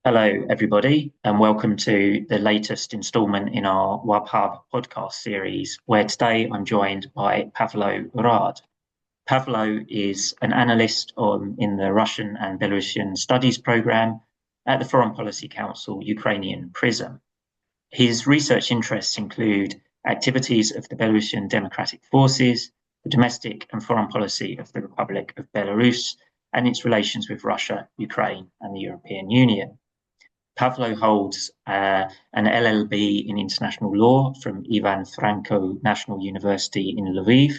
Hello, everybody, and welcome to the latest instalment in our WUB Hub podcast series, where today I'm joined by Pavlo Rad. Pavlo is an analyst in the Russian and Belarusian Studies program at the Foreign Policy Council Ukrainian Prism. His research interests include activities of the Belarusian Democratic Forces, the domestic and foreign policy of the Republic of Belarus, and its relations with Russia, Ukraine, and the European Union. Pavlo holds an LLB in international law from Ivan Franko National University in Lviv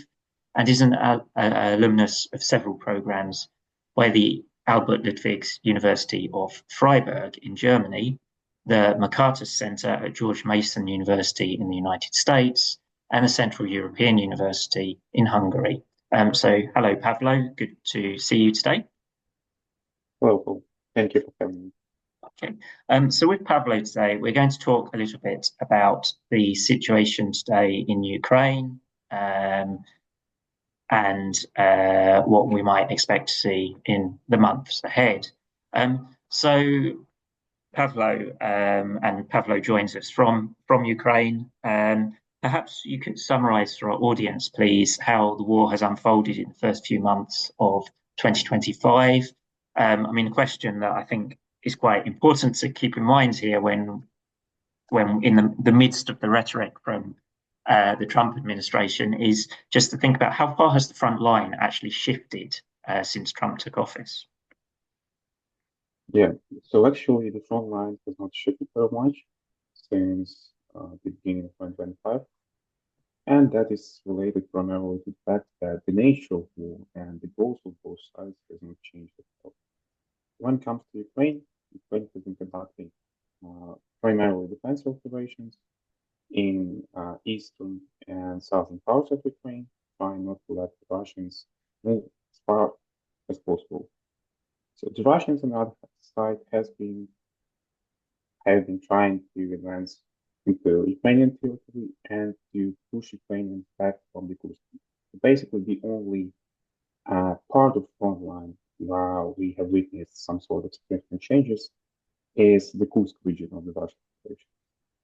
and is an alumnus of several programs by the Albert Ludwig University of Freiburg in Germany, the MacArthur Center at George Mason University in the United States, and the Central European University in Hungary. Hello, Pavlo. Good to see you today. Welcome. Thank you for having me. Okay. So with Pavlo today, we're going to talk a little bit about the situation today in Ukraine and what we might expect to see in the months ahead. So Pavlo joins us from Ukraine. Perhaps you could summarize for our audience, please, how the war has unfolded in the first few months of 2025. A question that I think is quite important to keep in mind here when in the midst of the rhetoric from the Trump administration is just to think about how far has the front line actually shifted since Trump took office. Yeah, so actually the front line has not shifted very much since the beginning of 2025. And that is related primarily to the fact that the nature of war and the goals of both sides has not changed at all. When it comes to Ukraine has been conducting primarily defensive operations in eastern and southern parts of Ukraine, trying not to let the Russians move as far as possible. So the Russians on the other side have been trying to advance into Ukrainian territory and to push Ukrainians back from the Kursk. Basically, the only part of the front line where we have witnessed some sort of significant changes is the Kursk region of the Russian Federation,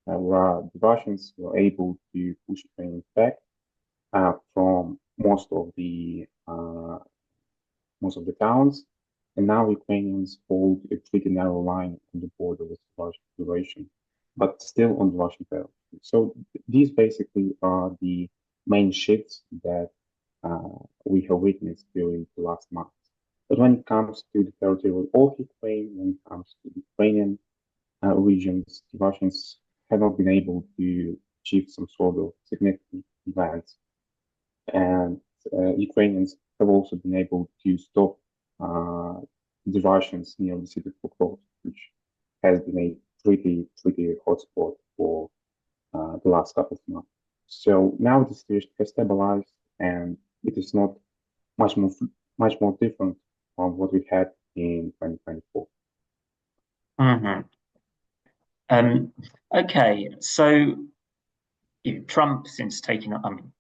where the Russians were able to push Ukrainians back from most of the towns, and now Ukrainians hold a pretty narrow line on the border with the Russian Federation, but still on the Russian territory. So these basically are the main shifts that we have witnessed during the last month. But when it comes to the territory of Ukraine, when it comes to the Ukrainian regions, the Russians have not been able to achieve some sort of significant advance. And Ukrainians have also been able to stop the Russians near the city of Pokrovsk, which has been a pretty hot spot for the last couple of months. So now the situation has stabilized, and it is not much more different from what we had in 2024. Okay, so Trump,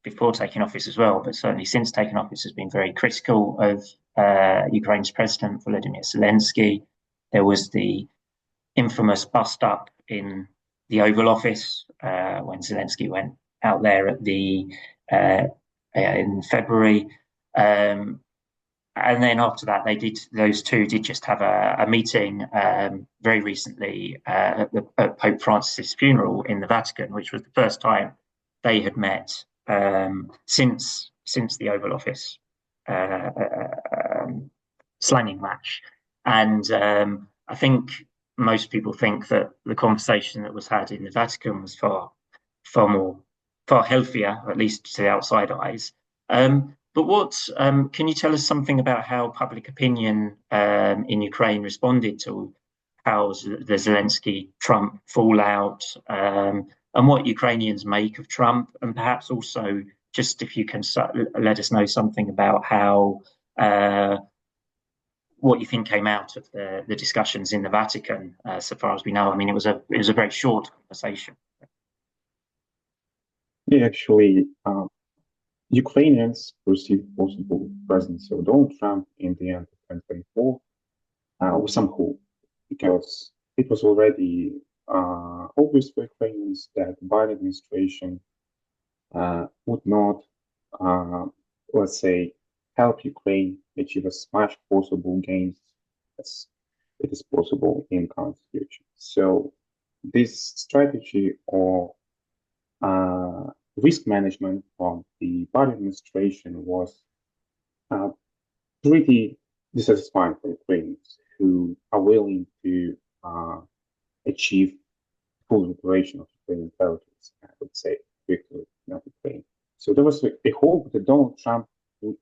before taking office as well, but certainly since taking office, has been very critical of Ukraine's president, Volodymyr Zelensky. There was the infamous bust up in the Oval Office when Zelensky went out there in February. And then after that, those two did just have a meeting very recently at Pope Francis's funeral in the Vatican, which was the first time they had met since the Oval Office slanging match. And I think most people think that the conversation that was had in the Vatican was far healthier, at least to the outside eyes. But can you tell us something about how public opinion in Ukraine responded to how the Zelensky-Trump fallout, and what Ukrainians make of Trump, and perhaps also just if you can let us know something about how what you think came out of the discussions in the Vatican, so far as we know. I mean, it was a very short conversation. Yeah, actually, Ukrainians perceived possible presidency of Donald Trump in the end of 2024 with some hope, because it was already obvious for Ukrainians that the Biden administration would not, let's say, help Ukraine achieve as much possible gains as it is possible in current situation. So this strategy of risk management from the Biden administration was uh, pretty dissatisfying for Ukrainians who are willing to achieve full liberation of Ukrainian territories, I would say, victory of Ukraine. So there was a hope that Donald Trump would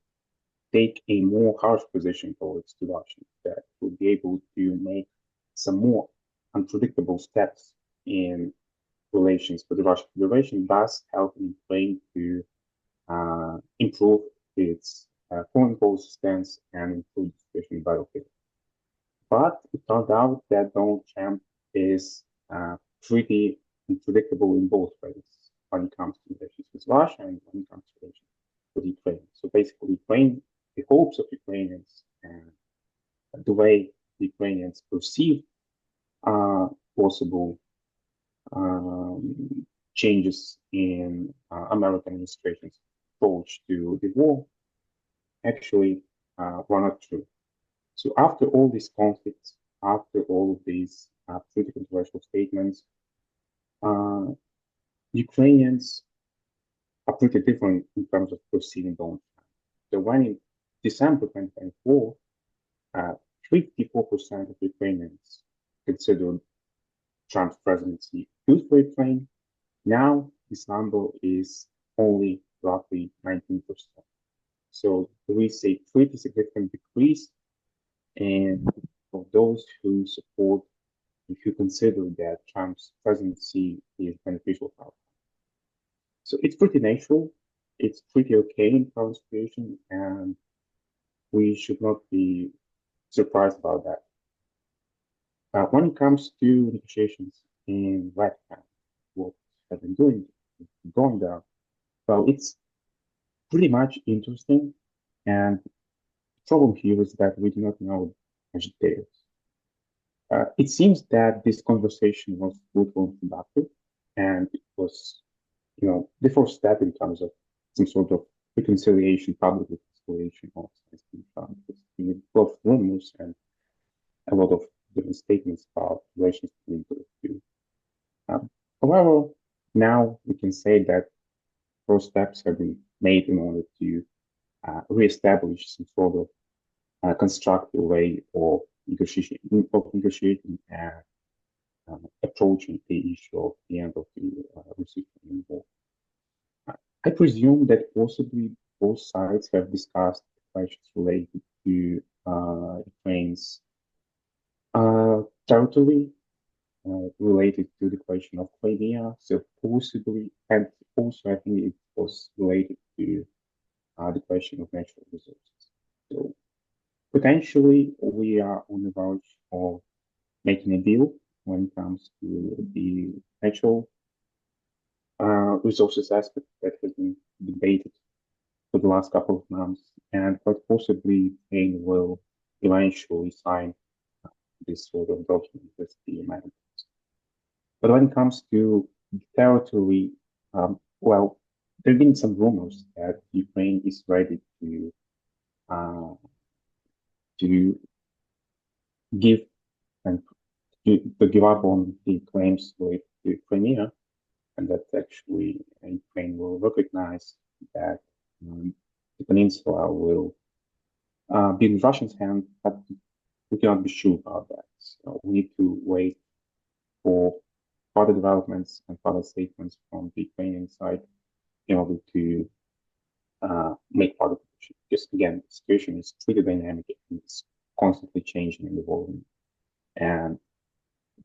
take a more harsh position towards the Russians, that would be able to make some more unpredictable steps in relations with the Russian Federation, thus helping Ukraine to improve its foreign policy stance and improve the situation in battlefield. But it turned out that Donald Trump is pretty unpredictable in both ways when it comes to relations with Russia and when it comes to relations with Ukraine. So basically, Ukraine, the hopes of Ukrainians and the way the Ukrainians perceive possible changes in American administration's approach to the war actually were not true. So after all these conflicts, after all of these pretty controversial statements, uh, Ukrainians are pretty different in terms of perceiving Donald Trump. So when in December 2024, 54% of Ukrainians considered Trump's presidency good for Ukraine. Now this number is only roughly 19%. So there is a pretty significant decrease in of those who support and who consider that Trump's presidency is beneficial for us. So it's pretty natural. It's pretty okay in current situation, and we should not be surprised about that. When it comes to negotiations in Vatican, what have been going there, well, it's pretty much interesting. And the problem here is that we do not know much details. It seems that this conversation was fruitful and productive, and it was, the first step in terms of some sort of reconciliation, public reconciliation of Trump. There's a lot of rumors and a lot of different statements about relations between the two. However, now we can say that first steps have been made in order to reestablish some sort of constructive way of negotiating and approaching the issue of the end of the Russian war. I presume that possibly both sides have discussed questions related to Ukraine's territory, related to the question of Crimea. So possibly, and also I think it was related to the question of natural resources. So potentially, we are on the verge of making a deal when it comes to the natural resources aspect that has been debated for the last couple of months, and quite possibly Spain will eventually sign this sort of document with the Americans. But when it comes to territory, well, there have been some rumors that Ukraine is ready uh, to give and to give up on the claims related to Crimea, and that actually Ukraine will recognize that the peninsula will be in Russia's hand, but we cannot be sure about that. So we need to wait for further developments and further statements from the Ukrainian side in order to make further predictions. Because again, the situation is pretty dynamic and it's constantly changing and evolving. And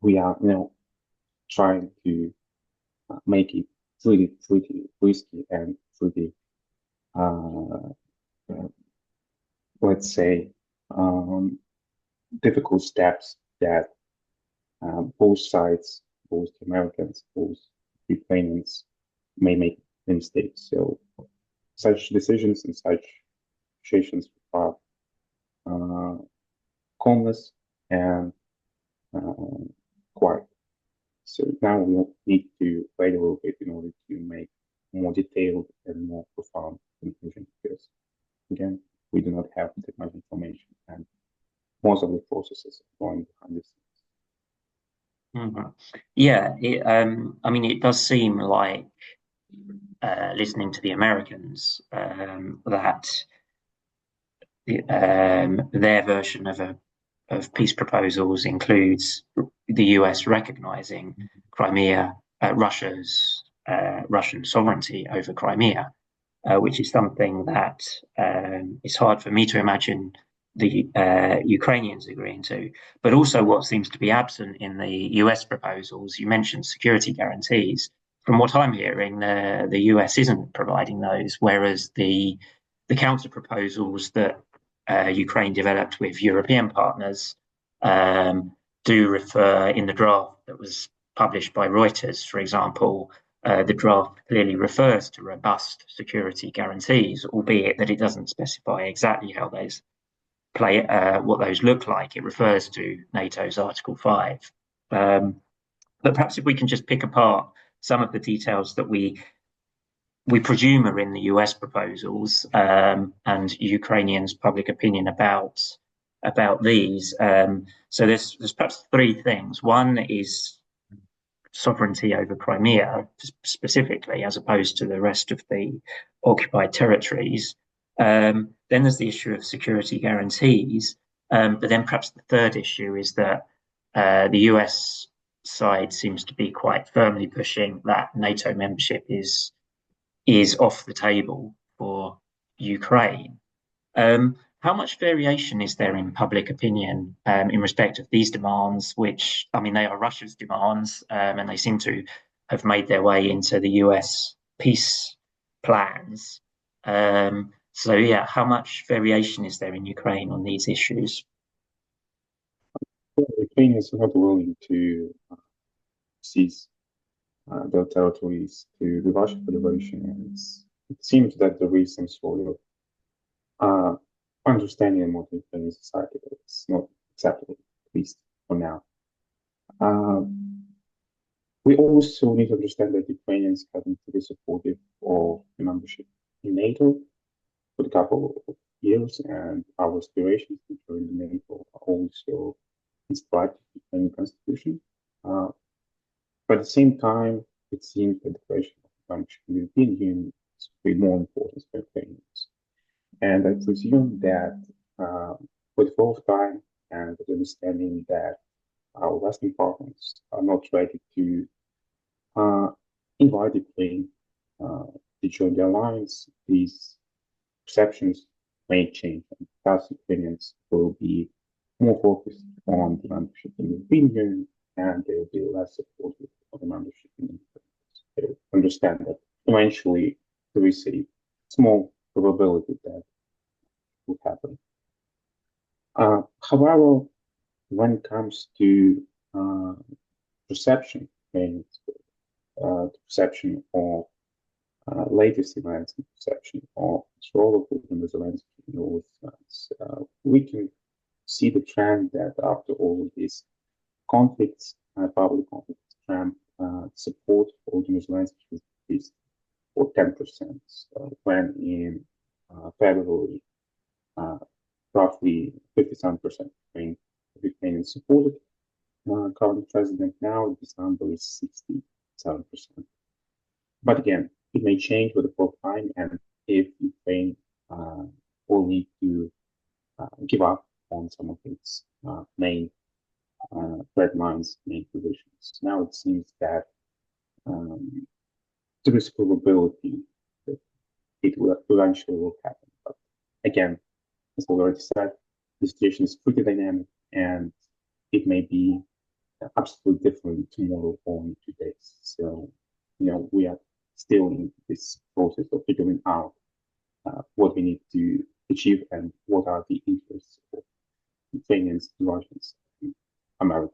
we are, trying to make it pretty risky and pretty, let's say, difficult steps that both sides, both Americans, both Ukrainians may make mistakes. So such decisions and such situations require calmness and quite. So now we need to wait a little bit in order to make more detailed and more profound conclusion because again, we do not have that much information and most of the processes are going behind the scenes. Yeah, I mean, it does seem like listening to the Americans that their version of peace proposals includes the US recognizing Crimea, Russian sovereignty over Crimea, which is something that is hard for me to imagine the Ukrainians agreeing to. But also, what seems to be absent in the US proposals, you mentioned security guarantees. From what I'm hearing, the US isn't providing those, whereas the counter proposals that Ukraine developed with European partners do refer in the draft that was published by Reuters, for example. The draft clearly refers to robust security guarantees, albeit that it doesn't specify exactly how those what those look like. It refers to NATO's Article 5. But perhaps if we can just pick apart some of the details that we presume are in the US proposals and Ukrainians' public opinion about these. So there's perhaps three things. One is sovereignty over Crimea specifically, as opposed to the rest of the occupied territories. Then there's the issue of security guarantees. But then perhaps the third issue is that the US side seems to be quite firmly pushing that NATO membership is off the table for Ukraine. How much variation is there in public opinion in respect of these demands, which, I mean, they are Russia's demands, and they seem to have made their way into the US peace plans. So, yeah, how much variation is there in Ukraine on these issues? Well, Ukraine is not willing to cede their territories to the Russian Federation, and it seems that there is some sort of understanding among the Ukrainian society that it's not acceptable, at least for now. We also need to understand that Ukrainians have been pretty supportive of the membership in NATO for a couple of years, and our aspirations to join NATO are also inscribed in the Ukrainian constitution. But at the same time, it seems that the question of membership in the European Union is way more important for Ukrainians. And I presume that with both time and with understanding that our Western partners are not ready to invite Ukraine to join the alliance, these perceptions may change. And thus, Ukrainians will be more focused on the membership in the European Union, and they will be less supportive of the membership in the Ukraine. They understand that eventually there is a small probability that will happen. However, when it comes to perception, and the perception of latest events and perception of the role of Volodymyr Zelensky in all this, we can see the trend that after all of these conflicts, public conflicts, Trump support for Volodymyr Zelensky has increased for 10%, when in February, roughly 57% of Ukrainians supported current president. Now this number is 67%. But again, it may change with the time, and if Ukraine will need to give up on some of its main red lines, main positions. Now it seems that there is probability that it will eventually will happen. But again, as I already said, the situation is pretty dynamic, and it may be absolutely different tomorrow or in 2 days. So, we are still in this process of figuring out what we need to achieve and what are the interests of Ukrainians, Russians, and Americans.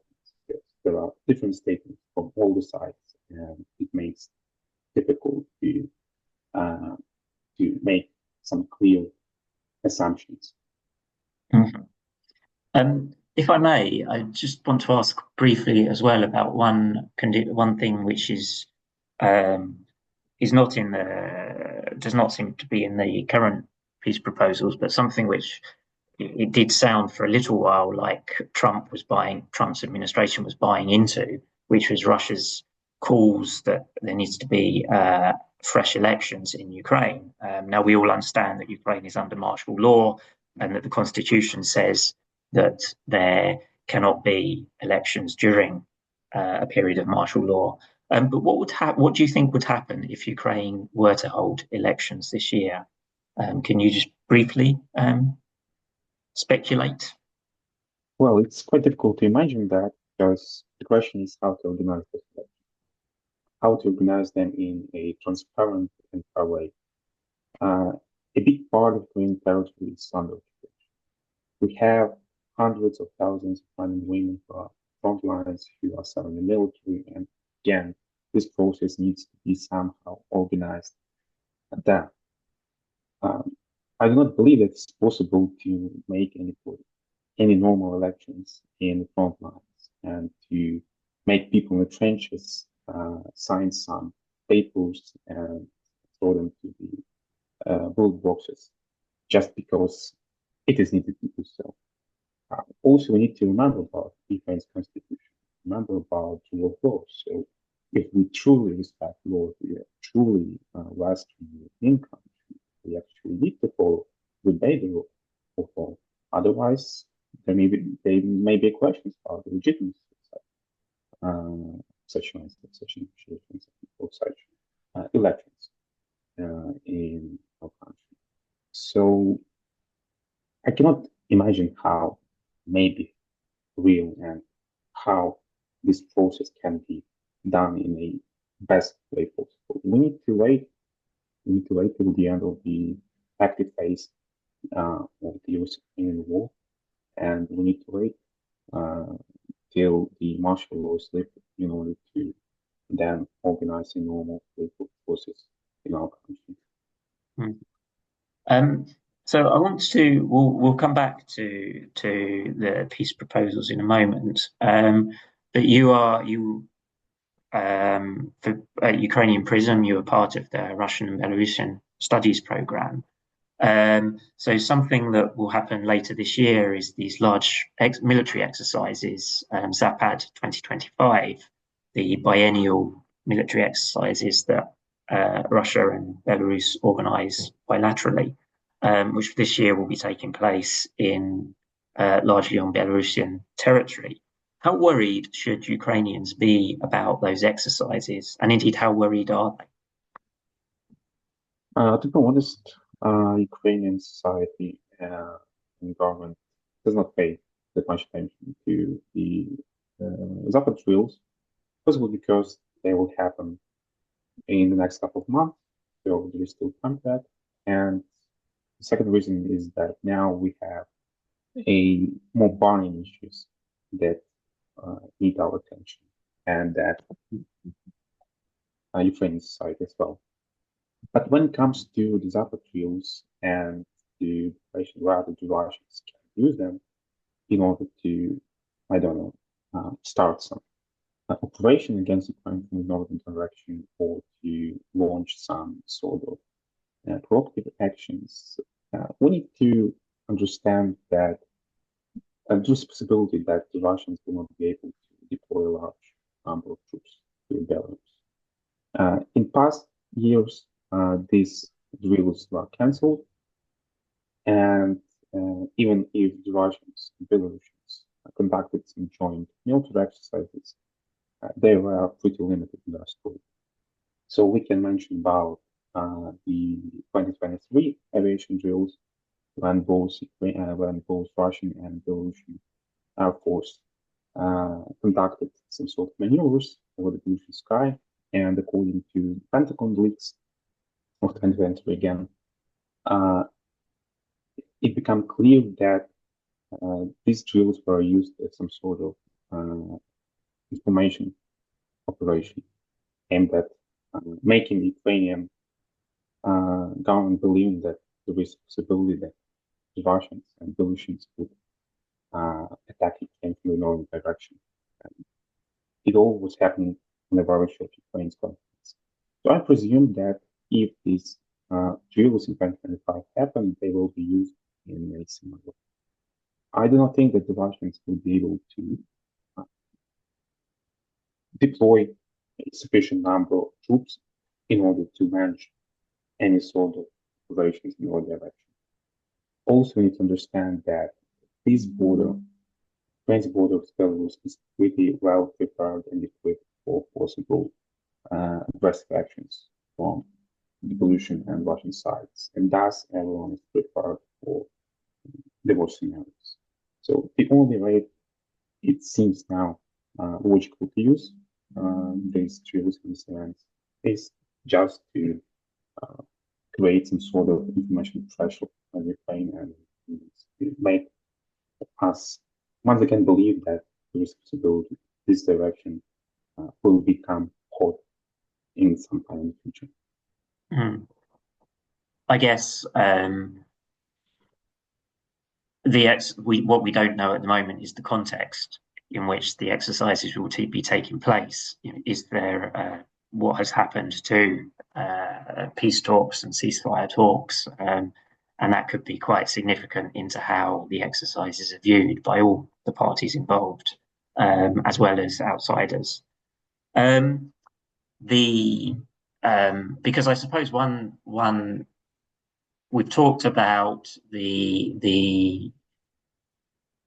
Yes, there are different statements from all the sides, and it makes it difficult to make some clear assumptions. Mm-hmm. if I may, I just want to ask briefly as well about one thing which um, is not in the does not seem to be in the current peace proposals, but something which it did sound for a little while like Trump's administration was buying into, which was Russia's calls that there needs to be fresh elections in Ukraine. Now we all understand that Ukraine is under martial law and that the constitution says that there cannot be elections during a period of martial law. But what do you think would happen if Ukraine were to hold elections this year? Can you just briefly speculate? Well, it's quite difficult to imagine that because the question is how to organize this, how to organize them in a transparent and fair way. Uh, a big part of Green territory is under occupation. We have hundreds of thousands of men and women who are front lines who are serving the military, and again, this process needs to be somehow organized there. I do not believe it's possible to make any normal elections in the front lines and to make people in the trenches sign some papers and throw them to the ballot boxes just because it is needed to do so. Also, we need to remember about Ukraine's constitution, remember about rule of law. So, if we truly respect law, we are truly Western European country, we actually need to follow, obey the rule of law. Otherwise, there may be questions about the legitimacy such negotiations or such elections in our country. So I cannot imagine how maybe real and how this process can be done in a best way possible. We need to wait till the end of the active phase of the US-Ukrainian war, and we need to wait uh, till the martial law is lifted in order to then organize a normal political process in our country. Hmm. Um, so I want to we'll come back to the peace proposals in a moment. But you for Ukrainian Prism, you were part of the Russian and Belarusian studies program. So something that will happen later this year is these large military exercises, Zapad 2025, the biennial military exercises that Russia and Belarus organize bilaterally, which this year will be taking place in largely on Belarusian territory. How worried should Ukrainians be about those exercises? And indeed, how worried are they? To be honest, Ukrainian society and government does not pay that much attention to the Zapad drills, possibly because they will happen in the next couple of months, so there is still time for that. And the second reason is that now we have a more burning issues that need our attention, and that Ukrainian society as well. But when it comes to the Zapad drills and the question whether the Russians can use them in order to, I don't know, start some operation against Ukraine from the northern direction or to launch some sort of proactive actions, we need to understand that there's a possibility that the Russians will not be able to deploy a large number of troops to Belarus. In past years, these drills were cancelled, and even if the Russians and Belarusians conducted some joint military exercises, they were pretty limited in their scope. So we can mention about the 2023 aviation drills when both Russian and Belarusian Air Force conducted some sort of maneuvers over the Belarusian sky, and according to Pentagon leaks of 2023 again, uh, it became clear that these drills were used as some sort of information operation aimed at making the Ukrainian government believing that there is a possibility that the Russians and Belarusians would that it came from the wrong direction. It all was happening in a very short Ukraine's confidence. So I presume that if these drills in 2025 happen, they will be used in a similar way. I do not think that the Russians will be able to deploy a sufficient number of troops in order to manage any sort of operations in our direction. Also, we need to understand that this border, Ukraine's border with Belarus, is pretty well prepared and equipped for possible aggressive actions from the Belarusian and Russian sides, and thus everyone is prepared for the worst scenarios. So the only way it seems now logical to use these drills incidents is just to create some sort of information pressure on Ukraine and make us once again believe that the responsibility, this direction will become hot in some time in the future. Mm. I guess what we don't know at the moment is the context in which the exercises will be taking place. Is there what has happened to peace talks and ceasefire talks, and that could be quite significant into how the exercises are viewed by all the parties involved, as well as outsiders. Because I suppose one we've talked about the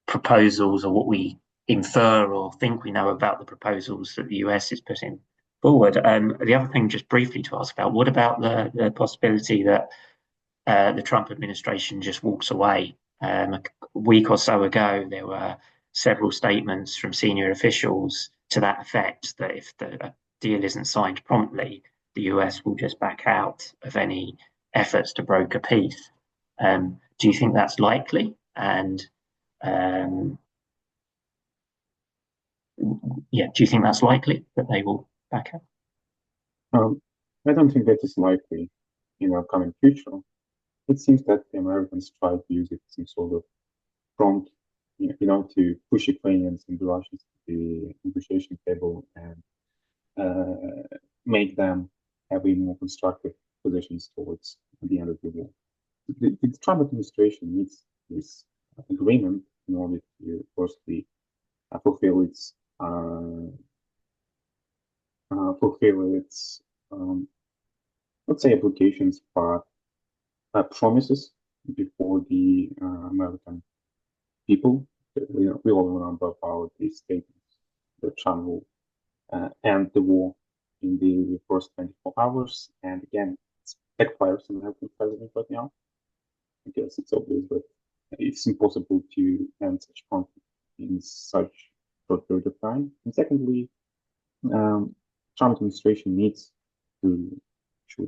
proposals, or what we infer or think we know about the proposals that the US is putting forward. The other thing, just briefly to ask about, what about the possibility that the Trump administration just walks away? A week or so ago, there were several statements from senior officials to that effect, that if the deal isn't signed promptly, the US will just back out of any efforts to broker peace. Do you think that's likely? And do you think that's likely that they will back out? I don't think that is likely in the upcoming future. It seems that the Americans try to use it as some sort of prompt, to push Ukrainians and the Russians to the negotiation table and make them have a more constructive positions towards the end of the war. The Trump administration needs this agreement in order to firstly fulfill its let's say obligations, but promises before the American people. We all remember about these statements that Trump will end the war in the first 24 hours. And again, it's backfires on the American president right now, because it's obvious that it's impossible to end such conflict in such short period of time. And secondly, Trump administration needs to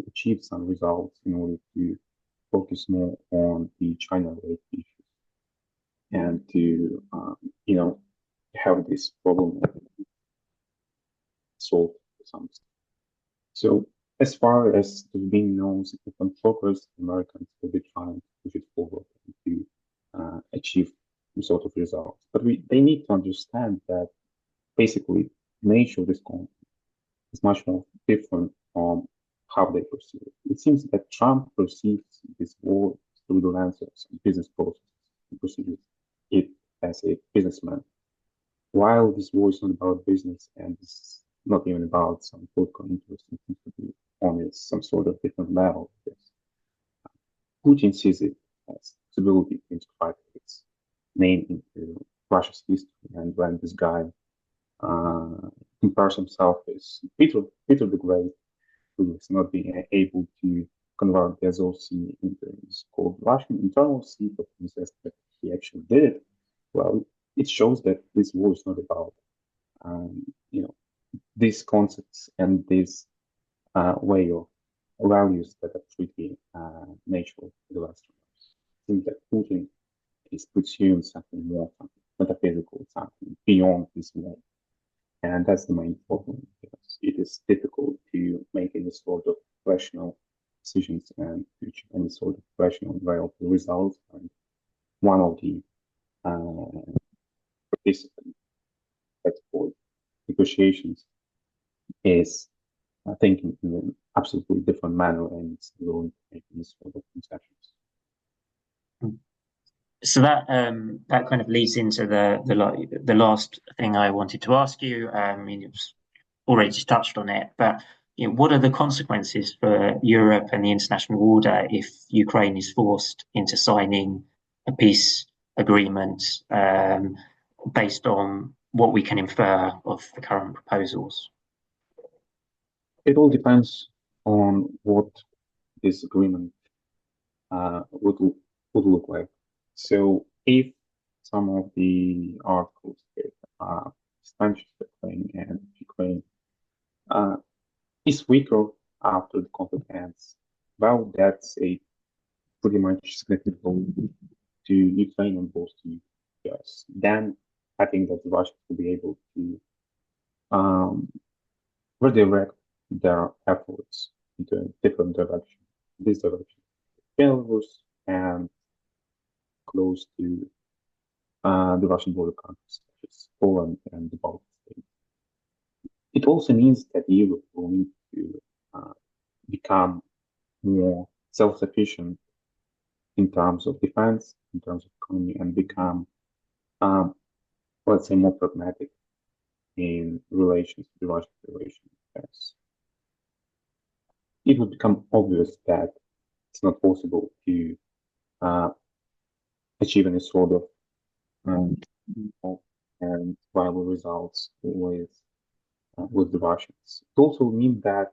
achieve some results in order to focus more on the China-related issues and to, have this problem solved to some extent. So as far as there's been no significant progress, Americans will be trying to push it forward and to achieve some sort of results. But they need to understand that basically the nature of this conflict is much more different from how they perceive it. It seems that Trump perceives this war through the lens of some business processes. He perceives it as a businessman. While this war is not about business and it's not even about some political interest, it seems to be on some sort of different level. Putin sees it as possibility to inscribe its name into Russia's history, and when this guy compares himself as Peter the Great, who is not being able to convert the Azov Sea into his called Russian internal sea, but he says that he actually did it. Well, it shows that this war is not about, these concepts and this way of values that are pretty natural to the Westerners. I think that Putin is pursuing something more, something metaphysical, something beyond this war. And that's the main problem, because it is difficult to make any sort of rational decisions and reach any sort of rational, reliable results. And one of the participant for negotiations is thinking in an absolutely different manner and it's willing to make these sort of concessions. So that kind of leads into the last thing I wanted to ask you. You've already just touched on it, but what are the consequences for Europe and the international order if Ukraine is forced into signing a peace agreement based on what we can infer of the current proposals? It all depends on what this agreement would look like. So if some of the articles sanctions Ukraine and Ukraine is weaker after the conflict ends, well, that's a pretty much significant blow to Ukraine and both to US. Then I think that the Russians will be able to um, redirect their efforts into a different direction. This direction, Belarus and close to the Russian border countries such as Poland and the Baltic states. It also means that Europe will need to become more self-sufficient in terms of defense, in terms of economy, and become, um, let's say, more pragmatic in relations to the Russian Federation. Yes. It would become obvious that it's not possible to uh, achieve any sort of um, and viable results with the Russians. It also means that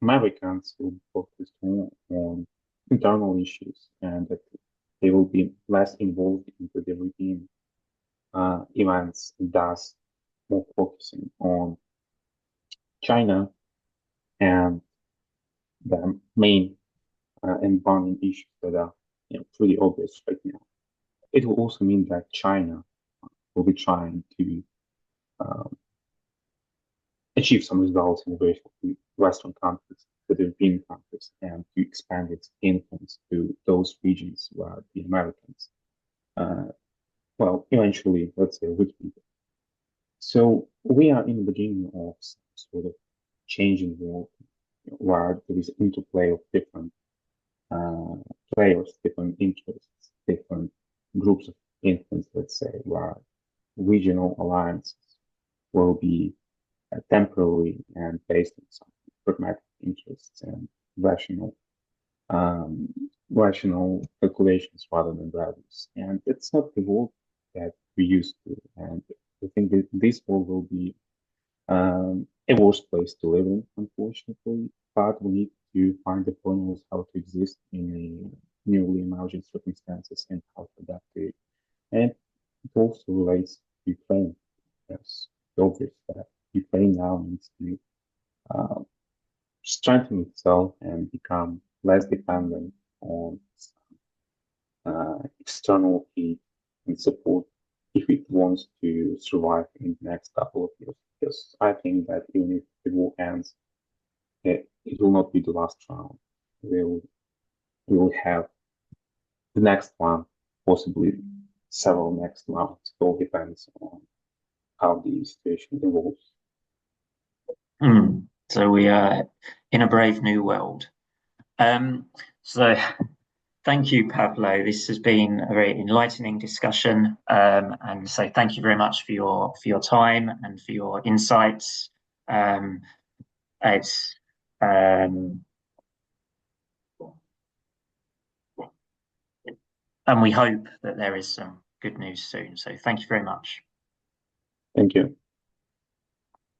Americans will focus more on internal issues and that they will be less involved into the European events, thus more focusing on China and the main and burning issues that are pretty obvious right now. It will also mean that China will be trying to um, achieve some results in the Western countries, the European countries, and to expand its influence to those regions where the Americans, uh, well, eventually, let's say, would be. So we are in the beginning of some sort of changing world where there is interplay of different uh, players, different interests, different groups of influence, let's say, where regional alliances will be temporary and based on some pragmatic interests and rational um, rational calculations rather than values. And it's not the world that we used to. And I think that this world will be a worse place to live in, unfortunately. But we need to find the formulas how to exist in a newly emerging circumstances and how to adapt to it. And it also relates to Ukraine. Yes, it's obvious that Ukraine now needs to uh, strengthen itself and become less dependent on external aid and support if it wants to survive in the next couple of years. Because I think that even if the war ends, it will not be the last round. We'll, we will have the next one, possibly several next rounds. It all depends on how the situation evolves. So we are in a brave new world. So thank you, Pavlo. This has been a very enlightening discussion, and so thank you very much for your time and for your insights. It's um, and we hope that there is some good news soon. So thank you very much. Thank you.